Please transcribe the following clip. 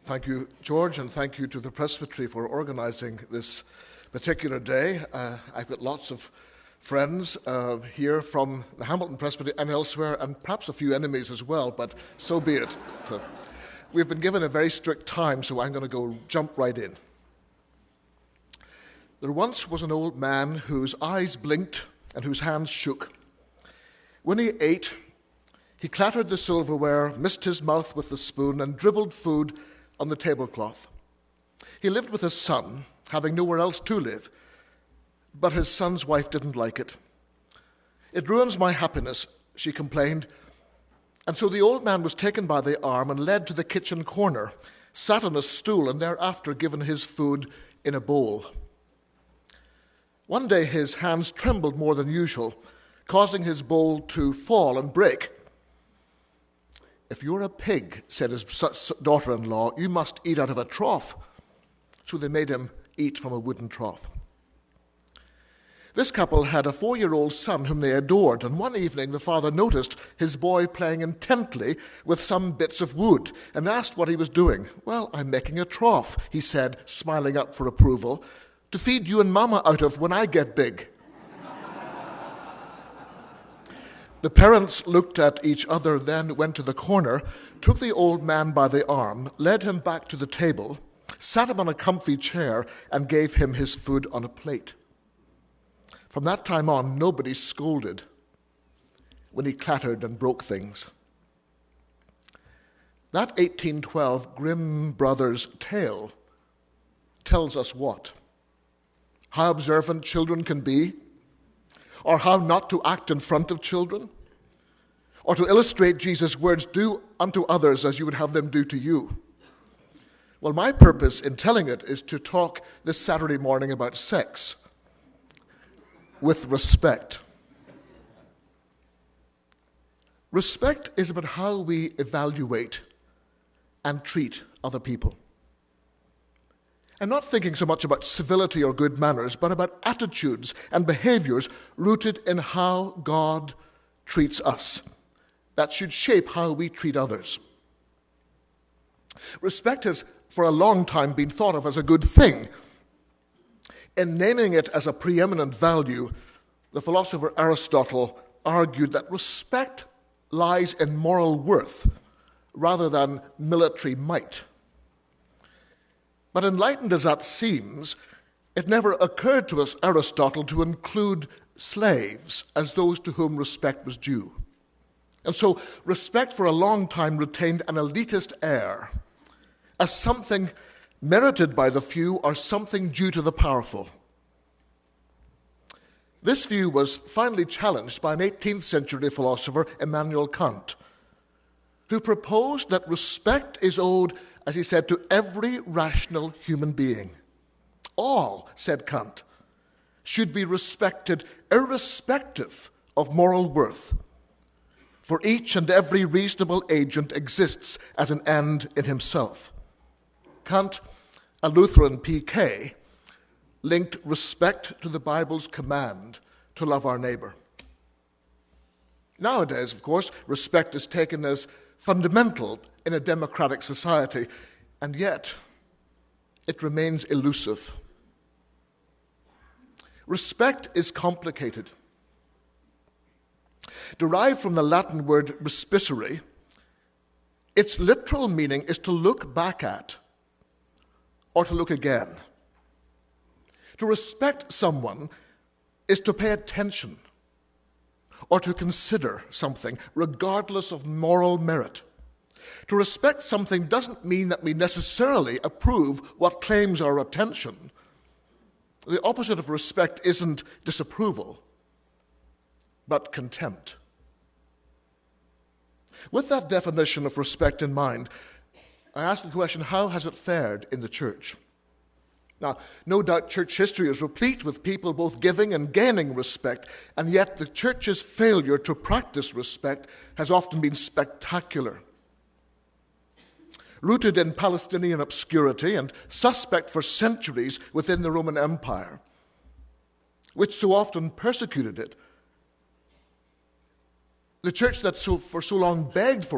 Thank you, George, and thank you to the Presbytery for organising this particular day. I've got lots of friends here from the Hamilton Presbytery and elsewhere, and perhaps a few enemies as well, but so be it. We've been given a very strict time, so I'm going to jump right in. There once was an old man whose eyes blinked and whose hands shook. When he ate, he clattered the silverware, missed his mouth with the spoon, and dribbled food on the tablecloth. He lived with his son, having nowhere else to live, but his son's wife didn't like it. "It ruins my happiness," she complained, and so the old man was taken by the arm and led to the kitchen corner, sat on a stool, and thereafter given his food in a bowl. One day his hands trembled more than usual, causing his bowl to fall and break. "If you're a pig," said his daughter-in-law, "you must eat out of a trough." So they made him eat from a wooden trough. This couple had a 4-year-old son whom they adored, and one evening the father noticed his boy playing intently with some bits of wood and asked what he was doing. "Well, I'm making a trough," he said, smiling up for approval, "to feed you and Mama out of when I get big." The parents looked at each other, then went to the corner, took the old man by the arm, led him back to the table, sat him on a comfy chair, and gave him his food on a plate. From that time on, nobody scolded when he clattered and broke things. That 1812 Grimm Brothers tale tells us what? How observant children can be, or how not to act in front of children, or to illustrate Jesus' words, "Do unto others as you would have them do to you." Well, my purpose in telling it is to talk this Saturday morning about sex with respect. Respect is about how we evaluate and treat other people. I'm not thinking so much about civility or good manners, but about attitudes and behaviors rooted in how God treats us. That should shape how we treat others. Respect has for a long time been thought of as a good thing. In naming it as a preeminent value, the philosopher Aristotle argued that respect lies in moral worth rather than military might. But enlightened as that seems, it never occurred to us, Aristotle, to include slaves as those to whom respect was due. And so respect for a long time retained an elitist air, as something merited by the few or something due to the powerful. This view was finally challenged by an 18th century philosopher, Immanuel Kant, who proposed that respect is owed, as he said, to every rational human being. All, said Kant, should be respected irrespective of moral worth, for each and every reasonable agent exists as an end in himself. Kant, a Lutheran PK, linked respect to the Bible's command to love our neighbor. Nowadays, of course, respect is taken as fundamental in a democratic society, and yet it remains elusive. Respect is complicated. Derived from the Latin word respicery, its literal meaning is to look back at or to look again. To respect someone is to pay attention or to consider something, regardless of moral merit. To respect something doesn't mean that we necessarily approve what claims our attention. The opposite of respect isn't disapproval, but contempt. With that definition of respect in mind, I ask the question, how has it fared in the church? Now, no doubt church history is replete with people both giving and gaining respect, and yet the church's failure to practice respect has often been spectacular. Rooted in Palestinian obscurity and suspect for centuries within the Roman Empire, which so often persecuted it, the church that for so long begged for